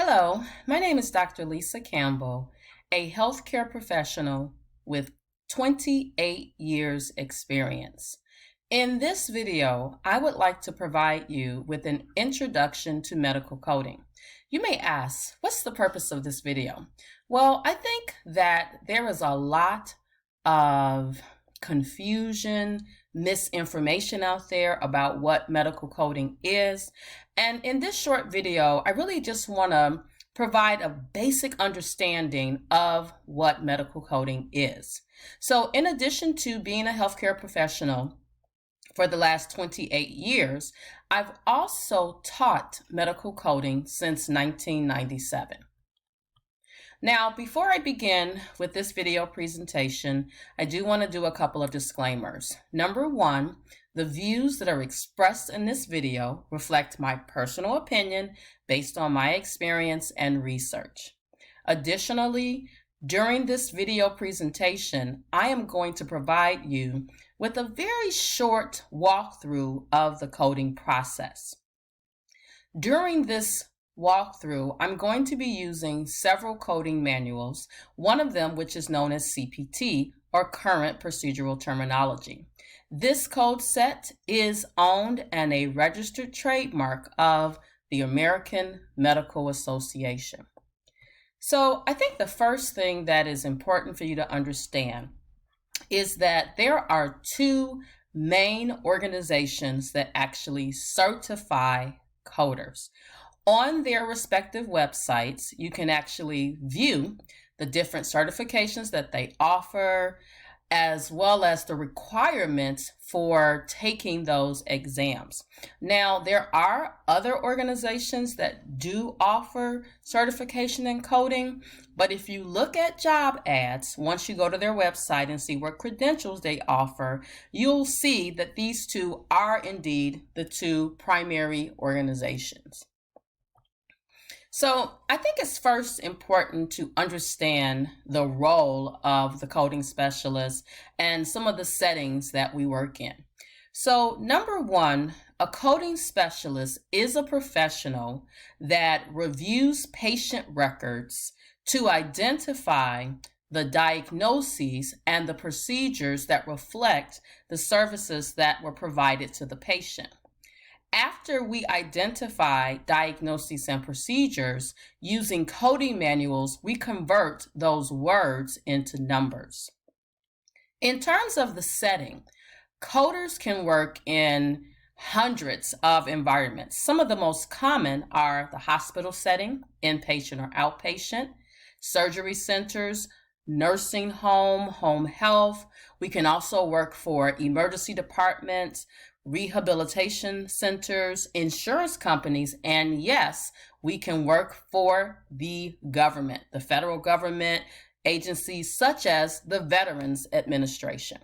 Hello, my name is Dr. Lisa Campbell, a healthcare professional with 28 years experience. In this video, I would like to provide you with an introduction to medical coding. You may ask, what's the purpose of this video? Well, I think that there is a lot of confusion, misinformation out there about what medical coding is. And in this short video, I really just want to provide a basic understanding of what medical coding is. So in addition to being a healthcare professional for the last 28 years, I've also taught medical coding since 1997. Now, before I begin with this video presentation, I do want to do a couple of disclaimers. Number one, the views that are expressed in this video reflect my personal opinion based on my experience and research. Additionally, during this video presentation, I am going to provide you with a very short walkthrough of the coding process. During this walkthrough, I'm going to be using several coding manuals, one of them which is known as CPT, or Current Procedural Terminology. This code set is owned and a registered trademark of the American Medical Association. So I think the first thing that is important for you to understand is that there are two main organizations that actually certify coders. On their respective websites, you can actually view the different certifications that they offer, as well as the requirements for taking those exams. Now, there are other organizations that do offer certification in coding, but if you look at job ads, once you go to their website and see what credentials they offer, you'll see that these two are indeed the two primary organizations. So I think it's first important to understand the role of the coding specialist and some of the settings that we work in. So number one, a coding specialist is a professional that reviews patient records to identify the diagnoses and the procedures that reflect the services that were provided to the patient. After we identify diagnoses and procedures, using coding manuals, we convert those words into numbers. In terms of the setting, coders can work in hundreds of environments. Some of the most common are the hospital setting, inpatient or outpatient, surgery centers, nursing home, home health. We can also work for emergency departments, rehabilitation centers, insurance companies, and yes, we can work for the government, the federal government, agencies such as the Veterans Administration.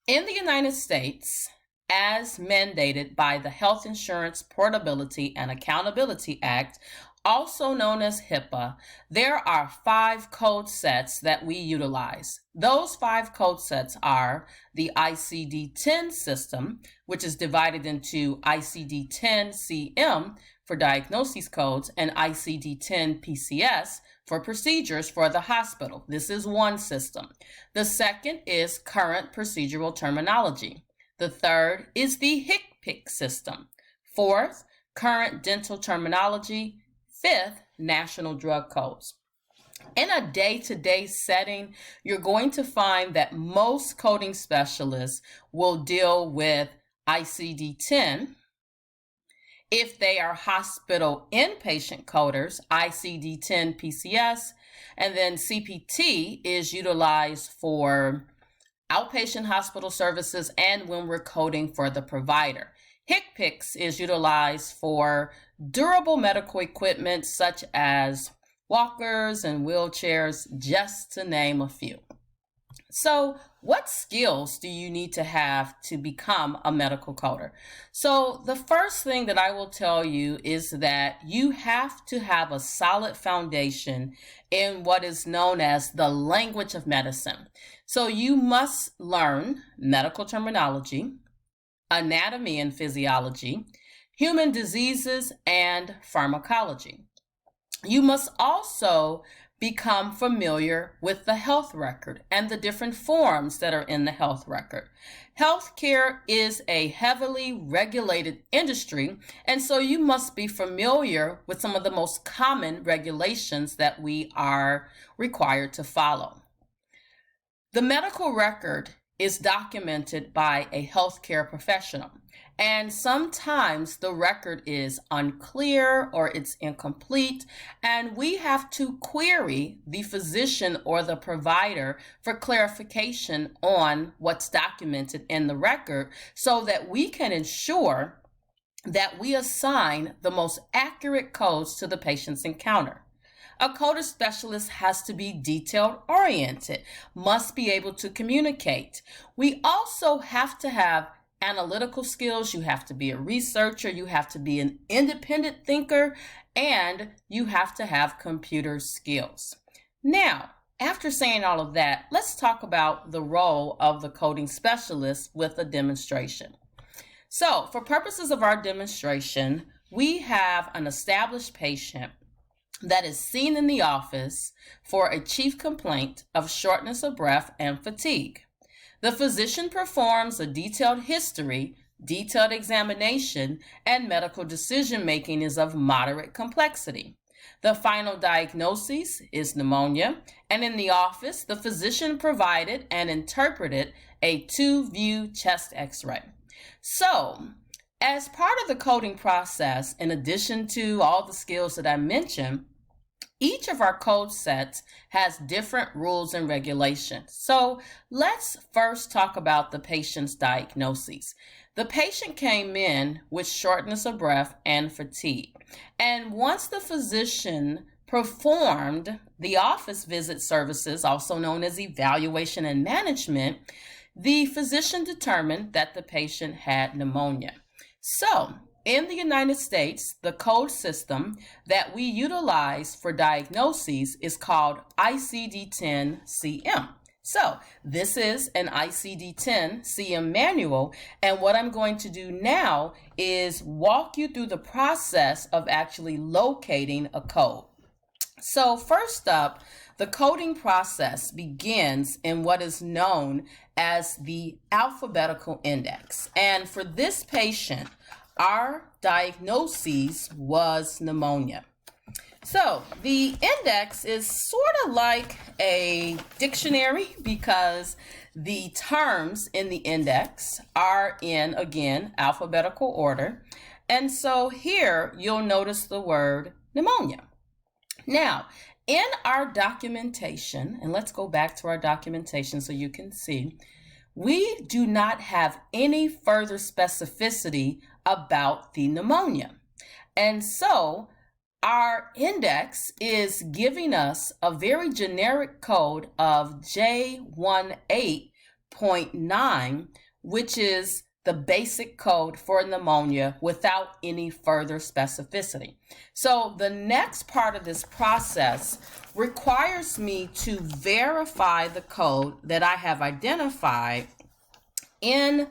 In the United States, as mandated by the Health Insurance Portability and Accountability Act, also known as HIPAA, there are 5 code sets that we utilize. Those 5 code sets are the ICD-10 system, which is divided into ICD-10-CM for diagnosis codes and ICD-10-PCS for procedures for the hospital. This is one system. The second is Current Procedural Terminology. The third is the HCPC system. Fourth, Current Dental Terminology. Fifth, National Drug Codes. In a day-to-day setting, you're going to find that most coding specialists will deal with ICD-10. If they are hospital inpatient coders, ICD-10-PCS, and then CPT is utilized for outpatient hospital services and when we're coding for the provider. HCPCS is utilized for durable medical equipment such as walkers and wheelchairs, just to name a few. So what skills do you need to have to become a medical coder? So the first thing that I will tell you is that you have to have a solid foundation in what is known as the language of medicine. So you must learn medical terminology, anatomy and physiology, human diseases, and pharmacology. You must also become familiar with the health record and the different forms that are in the health record. Healthcare is a heavily regulated industry, and so you must be familiar with some of the most common regulations that we are required to follow. The medical record is documented by a healthcare professional, and sometimes the record is unclear or it's incomplete, and we have to query the physician or the provider for clarification on what's documented in the record so that we can ensure that we assign the most accurate codes to the patient's encounter. A coder specialist has to be detail oriented, must be able to communicate. We also have to have analytical skills. You have to be a researcher, you have to be an independent thinker, and you have to have computer skills. Now, after saying all of that, let's talk about the role of the coding specialist with a demonstration. So, for purposes of our demonstration, we have an established patient that is seen in the office for a chief complaint of shortness of breath and fatigue. The physician performs a detailed history, detailed examination, and medical decision-making is of moderate complexity. The final diagnosis is pneumonia, and in the office, the physician provided and interpreted a 2-view chest x-ray. So, as part of the coding process, in addition to all the skills that I mentioned, each of our code sets has different rules and regulations. So let's first talk about the patient's diagnoses. The patient came in with shortness of breath and fatigue. And once the physician performed the office visit services, also known as evaluation and management, the physician determined that the patient had pneumonia. So, in the United States, the code system that we utilize for diagnoses is called ICD-10-CM. So, this is an ICD-10-CM manual, and what I'm going to do now is walk you through the process of actually locating a code. So, first up, the coding process begins in what is known as the alphabetical index. And for this patient, our diagnosis was pneumonia. So the index is sort of like a dictionary because the terms in the index are in, again, alphabetical order. And so here you'll notice the word pneumonia. Now, in our documentation, and let's go back to our documentation so you can see, we do not have any further specificity about the pneumonia. And so our index is giving us a very generic code of J18.9, which is the basic code for pneumonia without any further specificity. So the next part of this process requires me to verify the code that I have identified in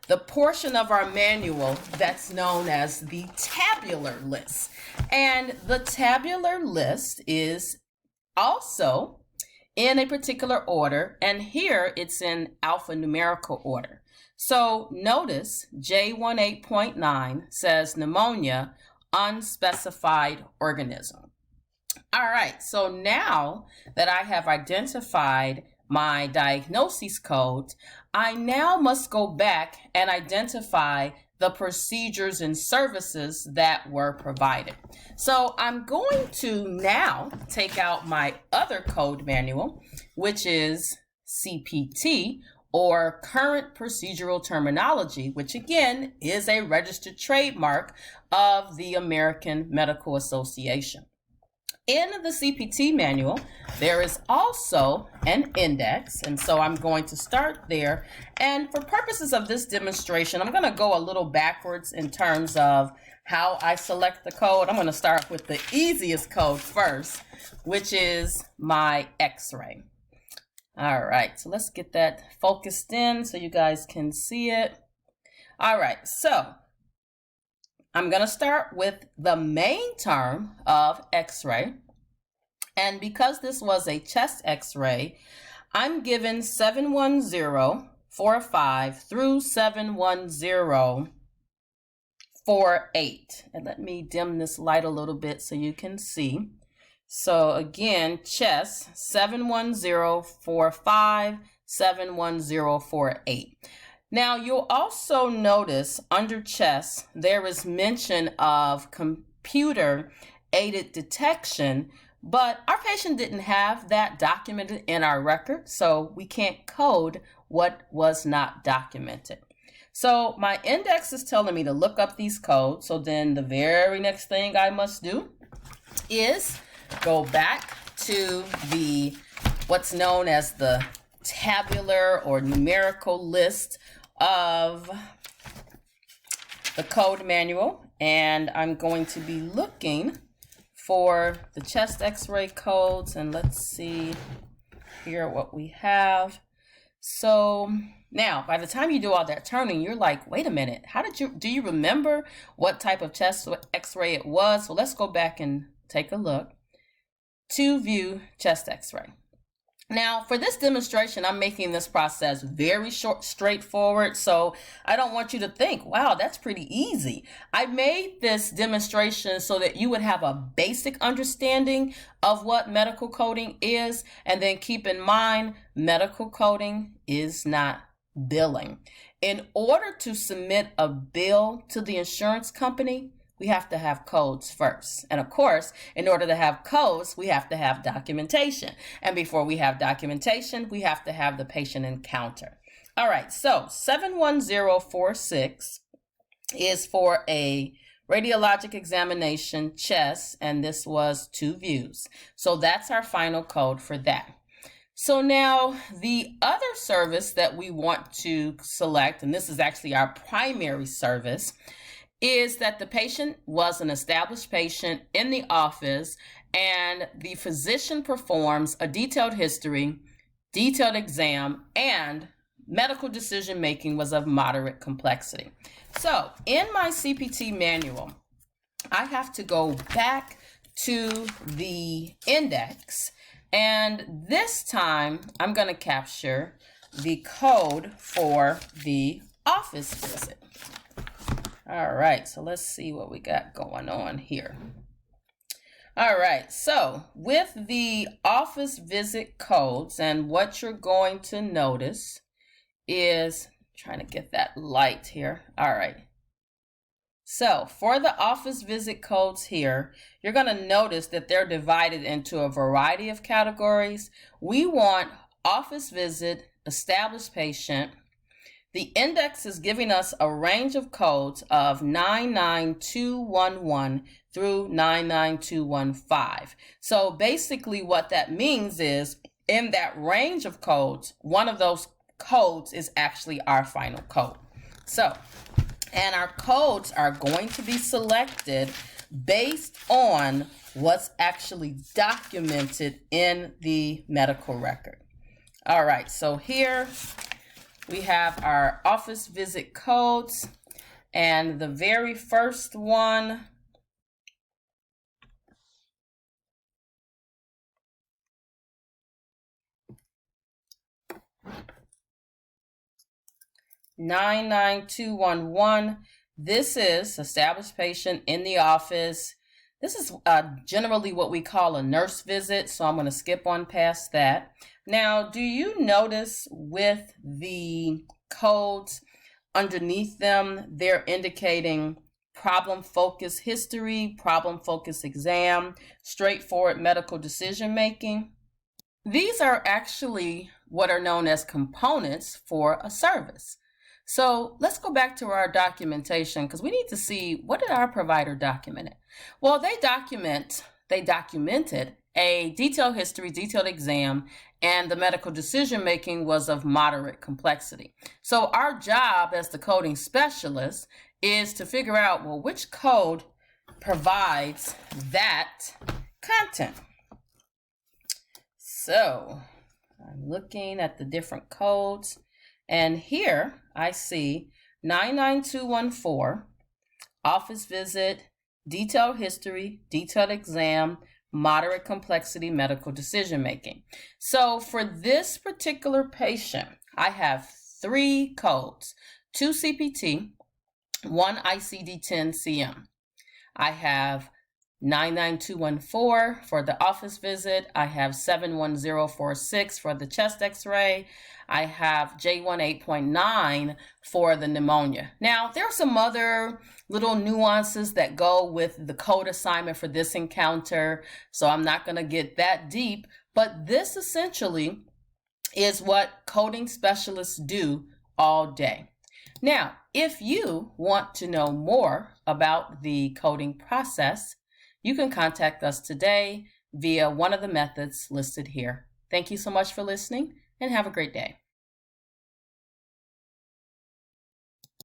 the portion of our manual that's known as the tabular list. And the tabular list is also in a particular order, and here it's in alphanumerical order. So notice J18.9 says pneumonia, unspecified organism. All right, so now that I have identified my diagnosis codes, I now must go back and identify the procedures and services that were provided. So I'm going to now take out my other code manual, which is CPT, or Current Procedural Terminology, which again is a registered trademark of the American Medical Association. In the CPT manual, there is also an index, and so I'm going to start there. And for purposes of this demonstration, I'm going to go a little backwards in terms of how I select the code. I'm going to start with the easiest code first, which is my X-ray. All right, so let's get that focused in so you guys can see it. All right, so I'm going to start with the main term of X-ray. And because this was a chest X-ray, I'm given 71045 through 71048. And let me dim this light a little bit so you can see. So again, chest 71045, 71048. Now you'll also notice under chest there is mention of computer aided detection, but our patient didn't have that documented in our record, so we can't code what was not documented. So my index is telling me to look up these codes. So then the very next thing I must do is go back to the what's known as the tabular or numerical list of the code manual, and I'm going to be looking for the chest X-ray codes, and let's see here what we have. So now by the time you do all that turning, you're like, wait a minute, do you remember what type of chest X-ray it was? So let's go back and take a look. To view chest X-ray. Now for this demonstration, I'm making this process very straightforward, so I don't want you to think, wow, that's pretty easy. I made this demonstration so that you would have a basic understanding of what medical coding is, and then keep in mind, medical coding is not billing. In order to submit a bill to the insurance company, we have to have codes first. And of course, in order to have codes, we have to have documentation. And before we have documentation, we have to have the patient encounter. All right, so 71046 is for a radiologic examination chest, and this was 2 views. So that's our final code for that. So now the other service that we want to select, and this is actually our primary service, is that the patient was an established patient in the office and the physician performs a detailed history, detailed exam, and medical decision making was of moderate complexity. So in my CPT manual, I have to go back to the index, and this time I'm going to capture the code for the office visit. All right, so let's see what we got going on here. All right, so with the office visit codes, and what you're going to notice is, trying to get that light here. All right. So for the office visit codes here, you're going to notice that they're divided into a variety of categories. We want office visit, established patient. The index is giving us a range of codes of 99211 through 99215. So basically what that means is in that range of codes, one of those codes is actually our final code. So, and our codes are going to be selected based on what's actually documented in the medical record. All right, so here we have our office visit codes, and the very first one (99211). This is established patient in the office. This is generally what we call a nurse visit, so I'm going to skip on past that. Now, do you notice with the codes underneath them, they're indicating problem-focused history, problem-focused exam, straightforward medical decision-making? These are actually what are known as components for a service. So let's go back to our documentation, because we need to see, what did our provider document it? Well, they documented a detailed history, detailed exam, and the medical decision making was of moderate complexity. So our job as the coding specialist is to figure out, well, which code provides that content. So I'm looking at the different codes, and here I see 99214 office visit, detailed history, detailed exam, moderate complexity medical decision making. So for this particular patient, I have 3 codes, 2 CPT, 1 ICD-10-CM. I have 99214 for the office visit. I have 71046 for the chest x-ray. I have J18.9 for the pneumonia. Now, there are some other little nuances that go with the code assignment for this encounter, so I'm not going to get that deep, but this essentially is what coding specialists do all day. Now, if you want to know more about the coding process, you can contact us today via one of the methods listed here. Thank you so much for listening and have a great day.